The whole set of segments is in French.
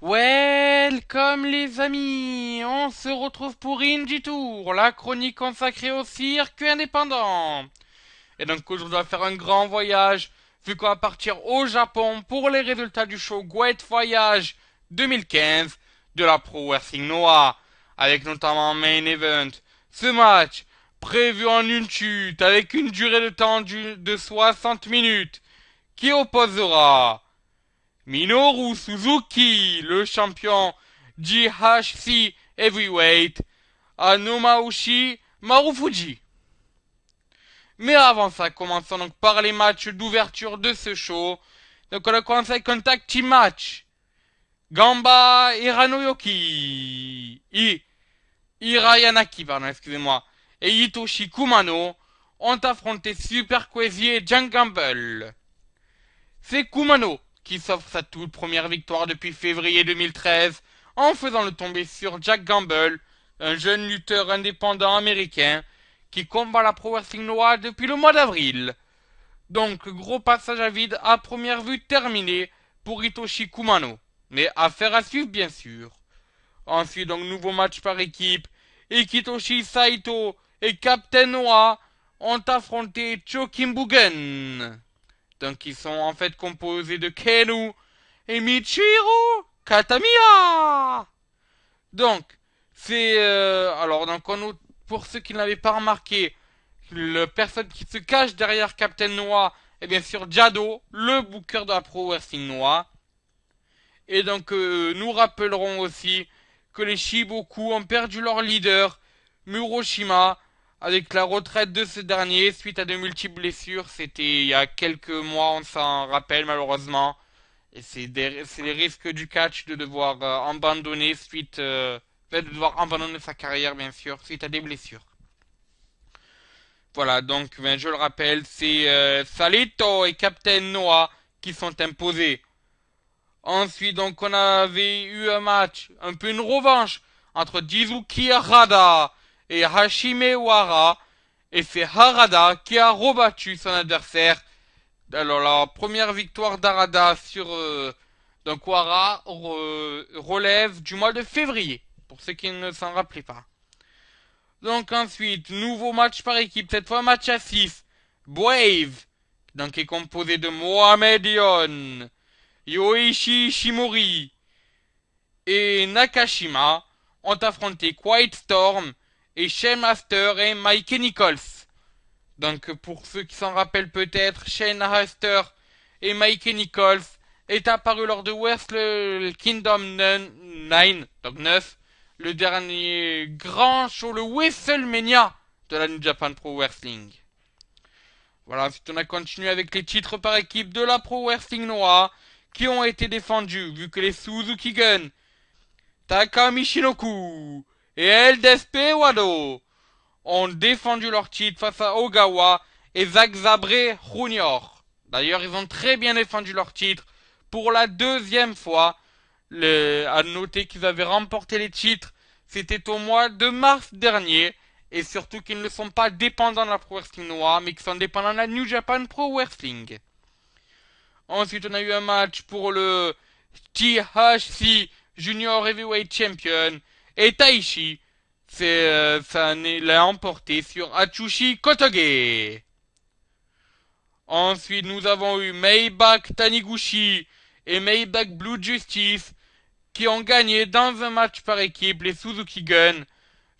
Welcome les amis, on se retrouve pour Indie Tour, la chronique consacrée au circuit indépendant. Et donc aujourd'hui on va faire un grand voyage, vu qu'on va partir au Japon pour les résultats du show Great Voyage 2015 de la Pro Wrestling Noah, avec notamment un main event. Ce match, prévu en une chute, avec une durée de temps de 60 minutes, qui opposera Minoru Suzuki, le champion GHC Heavyweight, à Nomaushi Marufuji. Mais avant ça, commençons donc par les matchs d'ouverture de ce show. Donc on a commencé avec un tag team match. Gamba Hiranoyoki, Hirayanaki, pardon, excusez-moi, et Hitoshi Kumano ont affronté Super Quasi et John Gamble. C'est Kumano qui s'offre sa toute première victoire depuis février 2013 en faisant le tomber sur Jack Gamble, un jeune lutteur indépendant américain qui combat la Pro Wrestling Noah depuis le mois d'avril. Donc gros passage à vide à première vue terminé pour Hitoshi Kumano, mais affaire à suivre bien sûr. Ensuite donc nouveau match par équipe, Hitoshi Saito et Captain Noah ont affronté Chokimbugen. Donc ils sont en fait composés de Kenu et Michiro Katamiya. Donc c'est alors donc pour ceux qui ne l'avaient pas remarqué, le personne qui se cache derrière Captain Noah est bien sûr Jado, le booker de la Pro Wrestling Noah. Et donc nous rappellerons aussi que les Shiboku ont perdu leur leader Muroshima avec la retraite de ce dernier suite à de multiples blessures. C'était il y a quelques mois, on s'en rappelle malheureusement. Et c'est les risques du catch de devoir abandonner de devoir abandonner sa carrière bien sûr suite à des blessures. Voilà, donc ben, je le rappelle, c'est Salito et Captain Noah qui sont imposés. Ensuite, donc, on avait eu un match, un peu une revanche, entre Jizuki Harada et Hashime Wara. Et c'est Harada qui a rebattu son adversaire. Alors, la première victoire d'Harada sur donc Wara relève du mois de février, pour ceux qui ne s'en rappelaient pas. Donc ensuite, nouveau match par équipe, cette fois match à 6. Brave, donc est composé de Mohamed Yon, Yoichi Ishimori et Nakashima ont affronté Quiet Storm et Shane Master et Mikey Nichols. Donc pour ceux qui s'en rappellent peut-être, Shane Master et Mikey Nichols est apparu lors de Wrestle Kingdom 9, donc 9, le dernier grand show, le WrestleMania de la New Japan Pro Wrestling. Voilà, ensuite on a continué avec les titres par équipe de la Pro Wrestling Noah qui ont été défendus, vu que les Suzuki Gun, Takami Shinoku et El Desperado ont défendu leur titre face à Ogawa et Zack Sabre Junior. D'ailleurs, ils ont très bien défendu leur titre pour la deuxième fois. À noter qu'ils avaient remporté les titres, c'était au mois de mars dernier. Et surtout qu'ils ne sont pas dépendants de la Pro Wrestling Noah, mais qu'ils sont dépendants de la New Japan Pro Wrestling. Ensuite, on a eu un match pour le THC Junior Heavyweight Champion. Et Taichi l'a emporté sur Atsushi Kotoge. Ensuite, nous avons eu Maybach Taniguchi et Maybach Blue Justice qui ont gagné dans un match par équipe les Suzuki Gun,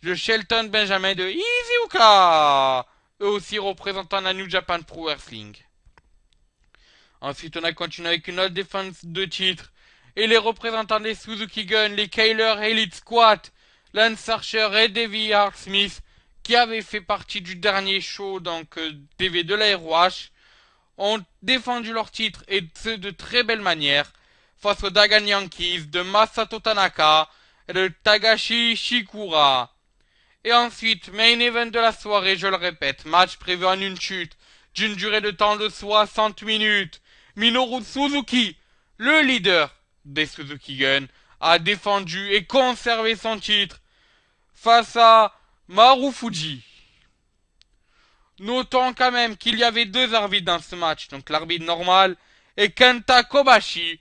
le Shelton Benjamin de Izuka, eux aussi représentant la New Japan Pro Wrestling. Ensuite, on a continué avec une autre défense de titre et les représentants des Suzuki Gun, les Kyler Elite Squad, Lance Archer et Davey Hart Smith, qui avaient fait partie du dernier show, donc TV de la ROH, ont défendu leur titre et ce de très belle manière face aux Dagan Yankees de Masato Tanaka et de Tagashi Shikura. Et ensuite, main event de la soirée, je le répète, match prévu en une chute d'une durée de temps de 60 minutes. Minoru Suzuki, le leader des Suzuki Gun, a défendu et conservé son titre face à Marufuji. Notons quand même qu'il y avait deux arbitres dans ce match, donc l'arbitre normal et Kenta Kobashi,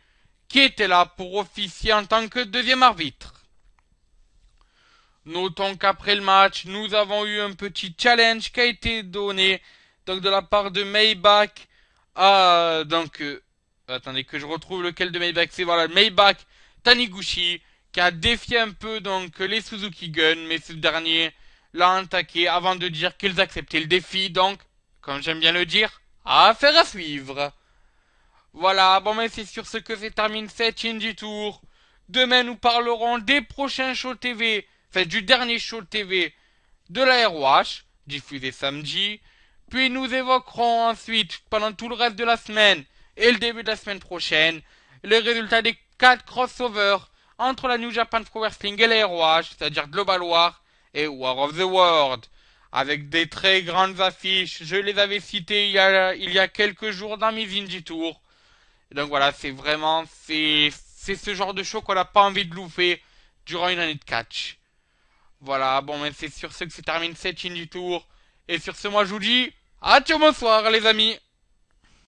qui était là pour officier en tant que deuxième arbitre. Notons qu'après le match, nous avons eu un petit challenge qui a été donné donc de la part de Maybach à attendez que je retrouve lequel de Maybach, c'est voilà Maybach Taniguchi qui a défié un peu donc les Suzuki Gun, mais ce dernier l'a attaqué avant de dire qu'ils acceptaient le défi, donc comme j'aime bien le dire, affaire à suivre. Voilà, bon mais c'est sur ce que se termine cette Indie Tour. Demain nous parlerons des prochains shows TV, enfin du dernier show TV de la ROH, diffusé samedi. Puis nous évoquerons ensuite, pendant tout le reste de la semaine et le début de la semaine prochaine, les résultats des 4 crossovers entre la New Japan Pro Wrestling et la ROH, c'est-à-dire Global War et War of the World. Avec des très grandes affiches, je les avais citées il y a quelques jours dans mes Indie Tours. Donc voilà, c'est ce genre de show qu'on n'a pas envie de louper durant une année de catch. Voilà, bon, mais c'est sur ce que se termine cette Indie Tour. Et sur ce, moi je vous dis, à bonsoir les amis.